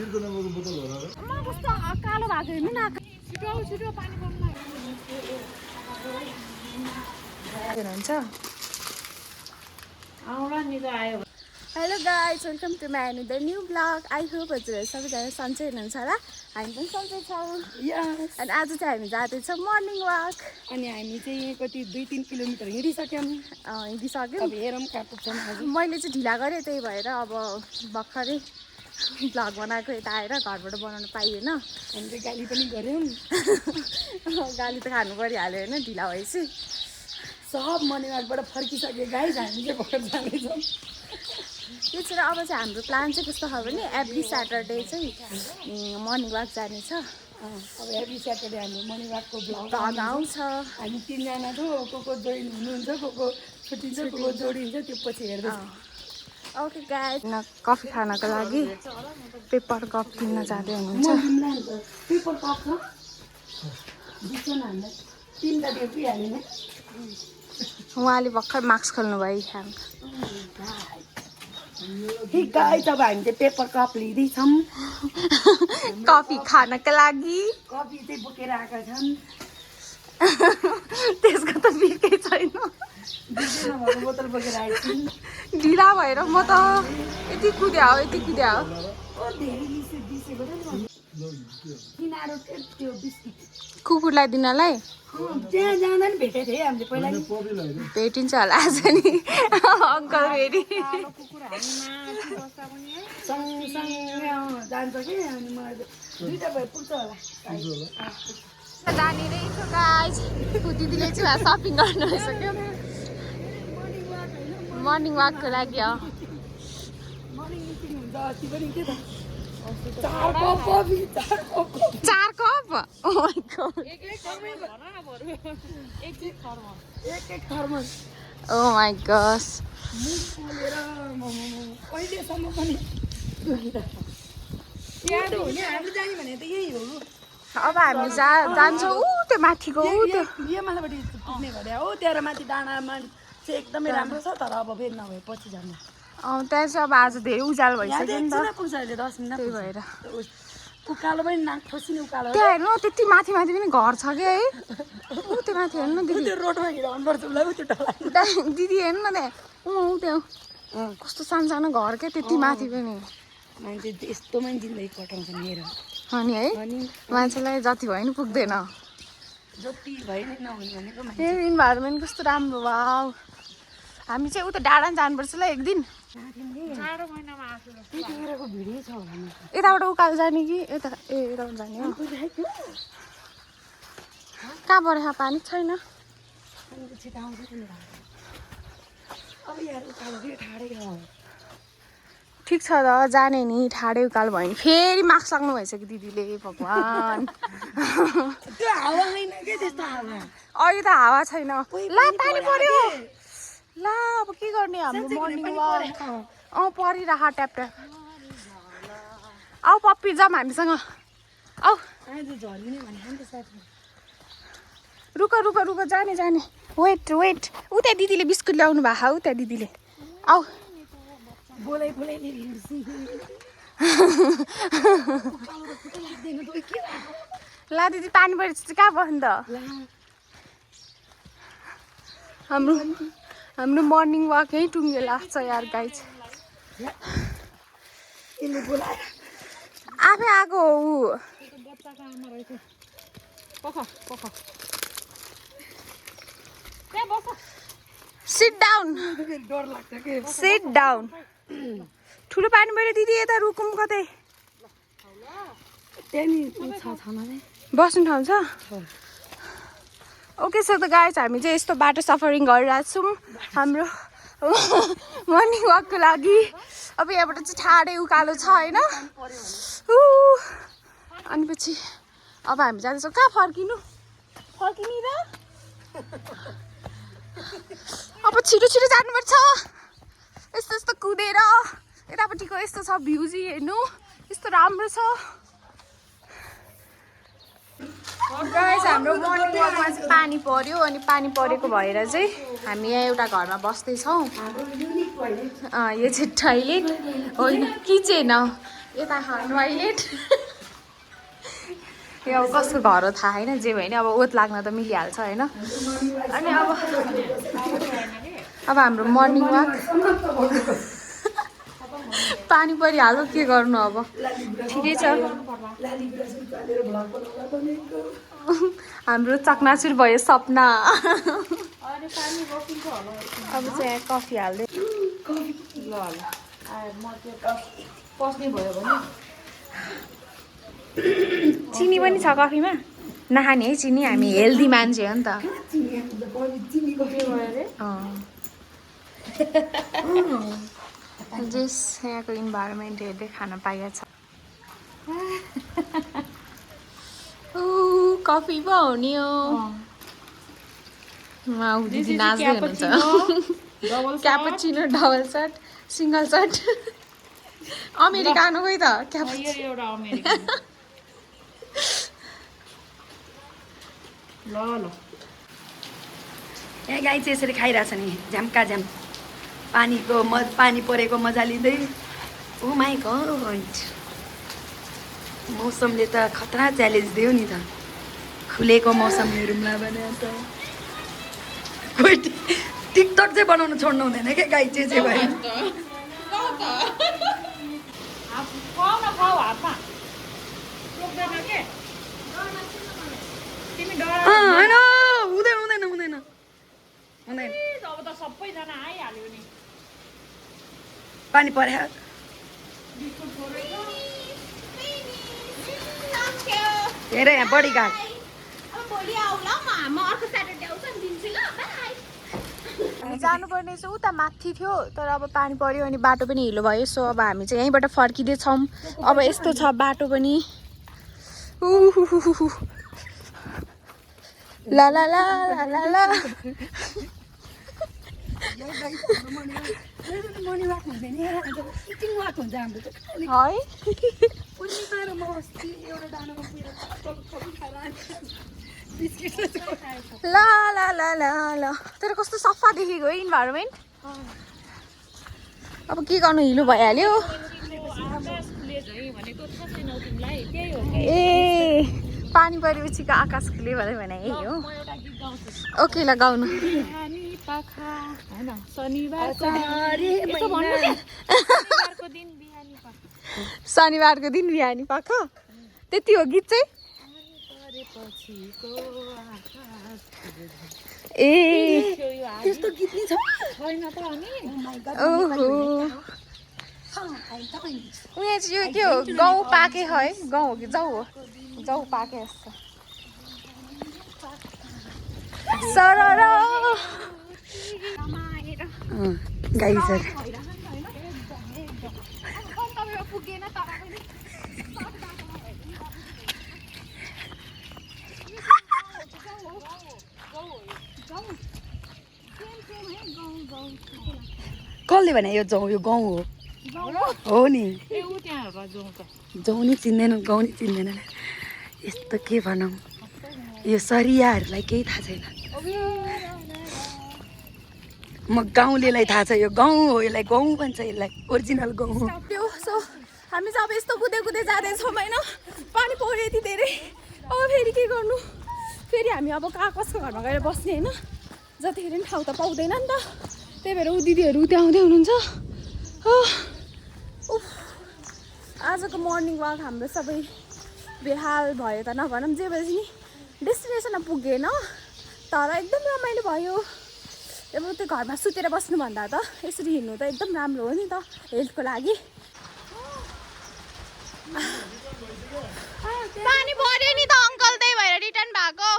कस्तो कालो भएको हेर्नु न छिटो पानी पर्नु हुन्छ आउला नि त आयो hello guys welcome to my another new blog I hope हजुरहरू सबैजना सन्चै हुनुहुन्छ होला हामी पनि सन्चै छौँ अनि आज चाहिँ हामी जाँदैछौँ मर्निङ वाक अनि हामी चाहिँ कति 2-3 किलोमिटर हिँडिसक्यौँ अब हेरौँ कहाँ पुग्छौँ मैले चाहिँ ढिला गरेँ त्यही भएर अब भर्खरै भ्लग बनाएको यता आएर घरबाट बनाउनु पाइएन हामीले गाली पनि गऱ्यौँ गाली त खानु परिहाल्यो होइन ढिला भएपछि सब मर्निङ वाकबाट फर्किसक्यो गाइज हामी चाहिँ घर जाँदैछौँ त्यसरी अब चाहिँ हाम्रो प्लान चाहिँ कस्तो छ भने एभ्री स्याटरडे चाहिँ मर्निङ वाक जाने छ अब एभ्री स्याटरडे हाम्रो मर्निङ वाकको भ्लग आउँछ हामी 3जना छौँ को जोइन हुनुहुन्छ को छुट्टिन्छ को जोडिन्छ त्यो पछि हेर्दैछ ओके गाइस कफी खानको लागि पेपर कप किन्न जाँदै हुनुहुन्छ पेपर कप छ दिन्छ न हामीलाई 3 टा दिइहाल्ने उहाँले भर्खर मार्क्स खोल्नु भयो ठिक गाइस अब हामी चाहिँ पेपर कप लिँदैछौँ कफी खानको लागि कफी चाहिँ बोकेर आएका छन् त्यसको त बिकै छैन बोतल बोकेर आएछौँ ढिला भएर म त यति कुद्या हो कुकुरलाई दिनलाई त्यहाँ जाँदा नि भेटेको थिएँ हामीले पहिला भेटिन्छ होला आज नि अङ्कल फेरि सँगसँगै जान्छ कि अनि मलाई 2टा भए पुग्छ होला जाने रहेछ गाइस दिदीले चाहिँ सपिङ गर्नु भइसक्यो मर्निङ वाकको लागि हो मर्निङ मिटिङ हुन्छ अस्ति पनि के त 4 cup coffee 4 cup oh my god एक थर्मस ओ माय गॉस कहिलेसम्म पनि याद हुने हामी जाने भने त यही हो अब हामी जान्छौँ त्यो माथिको यो माथिबाट पुग्ने गरे हो त्यहाँ माथि डाँडामा चाहिँ एकदमै राम्रो छ तर अब फेरि नभए पछि जान्छ त्यहाँ चाहिँ अब आज धेरै उज्यालो भइसक्यो नि त पुग्छ अहिले 10 मिनट त्यही भएर उकालो पनि नाक फसिने उकालो त्यहाँ हेर्नु त्यति माथि पनि घर छ कि है त्यो माथि हेर्नु न दिदी रोडमा हिँड्नुपर्छ उसलाई त्यो डला दिदी हेर्नु न त्यहाँ त्यो कस्तो सानो सानो घर के त्यति माथि पनि मान्छे यस्तोमा जिन्दगी कटाउँछ मेरो अनि है मान्छेलाई जति भयो नि पुग्दैन जति भयो नि नहुने भनेको मेरो इन्भाइरोमेन्ट कस्तो राम्रो वाउ हामी चाहिँ उता डाँडा जानुपर्छ ल एक दिन यताबाट उकालो जाने कि यताबाट जाने हो कहाँ परेको पानी छैन ठिक छ त जाने नि ठाडै उकालो भयो नि फेरि मार्क्स सक्नु भइसक्यो दिदीले भगवान् अहिले त हावा छैन ला पानी पर्यो ला अब के गर्ने हाम्रो मर्निङ वाक परिरह ट्याप ट्याप आऊ पप्पी जाऊँ हामीसँग आऊ रुक जाने वेट उता दिदीले बिस्कुट ल्याउनु भएको उता दिदीले आऊ बोलाइ ला दिदी पानी परेपछि चाहिँ कहाँ बस्नु त हाम्रो मर्निङ वाक यहीँ टुङ्गे लाग्छ यार गाइज आफै आएको हो सिट डाउन ठुलो पानी पऱ्यो दिदी यता रुकुम कतै बस्नु ठाउँ छ ओके सो त गाइज हामी चाहिँ यस्तो बाटो सफरिङ गरिरहेको छौँ हाम्रो मर्निङ वाकको लागि अब यहाँबाट चाहिँ ठाडै उकालो छ होइन अनि पछि अब हामी जाँदैछौँ कहाँ फर्किने र अब छिटो जानुपर्छ यस्तो कुदेर यतापट्टिको यस्तो छ भ्यू चाहिँ हेर्नु यस्तो राम्रो छ गाइस हाम्रो मर्निङ वाकमा चाहिँ पानी पर्यो अनि पानी परेको भएर चाहिँ हामी यहाँ एउटा घरमा बस्दैछौँ यो चाहिँ टोइलेट होइन किचन यता टोयलेट यो अब कसको घर हो थाहा छैन जे भयो नि अब ओत लाग्न त मिलिहाल्छ होइन अनि अब हाम्रो मर्निङ वाक पानी परिहाल्यो के गर्नु अब ठिकै छ हाम्रो चकनाचुर भयो सपना अब चाहिँ कफी हाल्दै पस्ने भयो भने चिनी पनि छ कफीमा नखाने है चिनी हामी हेल्दी मान्छे हो नि त जस यहाँको इन्भाइरोमेन्ट हेर्दै खान पाइएको छ कफी पो हो नि हो दिदी नाच्दै हुनुहुन्छ क्यापुचिनो डबल सट सिङ्गल सट अमेरिकानो खोइ त एउटा अमेरिकन ल यहाँ गाई चाहिँ यसरी खाइरहेछ नि झ्याम्का झ्याम पानी परेको मजा लिँदै ओ माई गड मौसमले त खतरा च्यालेन्ज दियो नि त खुलेको मौसम हेरौँला भने त कोही टिकटक चाहिँ बनाउनु छोड्नु हुँदैन क्या गाई चाहिँ भयो होइन हुँदैन हुँदैन हुँदैन हुँदैन पानी पर्यो हेर यहाँ बडी गाड हामी जानुपर्ने चाहिँ उता माथि थियो तर अब पानी पर्यो अनि बाटो पनि हिलो भयो सो अब हामी चाहिँ यहीँबाट फर्किँदैछौँ अब यस्तो छ बाटो पनि ला ला ला ला ला ला ला ला ला ला ला तर कस्तो सफा देखेको है इन्भाइरोमेन्ट अब के गर्नु हिलो भइहाल्यो ए पानी परेपछिको आकाश खुल्यो भने यही हो ओके ल गाउनु शनिबारको दिन बिहानी पाख त्यति हो गीत चाहिँ ए त्यस्तो गीत नि छ ओहो उयो चाहिँ यो के हो गहुँ पाके है गहुँ हो कि जाउ हो जाउ पाके जस्तो सरर गाई सर कसले भने यो जाउँ यो गाउँ हो नि जाउँ नि चिन्दैन गाउँ नि चिन्दैन यस्तो के भनौँ यो सरियाहरूलाई केही थाहा छैन म गाउँलेलाई थाहा छ यो गाउँ हो यसलाई गाउँ भन्छ यसलाई ओरिजिनल गाउँ हो त्यो सो हामी चाहिँ अब यस्तो कुदे कुदे जाँदैछौँ होइन पानी पऱ्यो यति धेरै अब फेरि के गर्नु फेरि हामी अब कसको घरमा गएर बस्ने होइन जतिखेर पनि ठाउँ त पाउँदैन नि त त्यही भएर ऊ दिदीहरू उता आउँदै हुनुहुन्छ आजको मर्निङ वाक हाम्रो सबै बेहाल भयो त नभनौँ जे भए पनि डेस्टिनेसनमा पुगेन तर एकदम रमाइलो भयो अब त्यो घरमा सुतेर बस्नुभन्दा त यसरी हिँड्नु त एकदम राम्रो हो नि त हेल्थको लागि पानी पर्यो नि त अङ्कल त्यही भएर रिटर्न भएको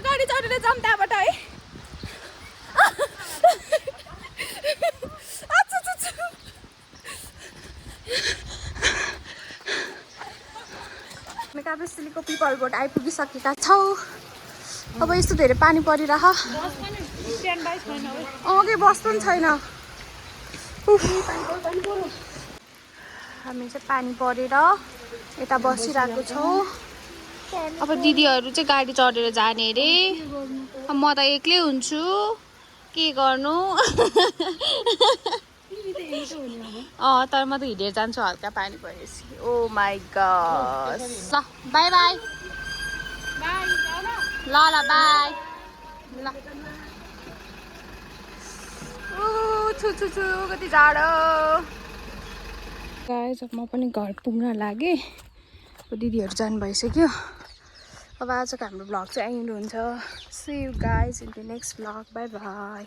गाडी चढेर जाऊँ त्यहाँबाट है काभ्रेस्थलीको पिपल बोट आइपुगिसकेका छौँ अब यस्तो धेरै पानी परिरह अघि बस पनि छैन हामी चाहिँ पानी परेर यता बसिरहेको छौँ अब दिदीहरू चाहिँ गाडी चढेर जाने अरे म त एक्लै हुन्छु के गर्नु तर म त हिँडेर जान्छु हल्का पानी परेपछि ओ माई गड ल बाई बाई ल ल बाई ल छु छु छु कति जाडो गाइस म पनि घर पुग्न लागेँ दिदीहरू जानु भइसक्यो अब आजको हाम्रो भ्लग चाहिँ एन्ड हुन्छ see you guys in the next vlog bye by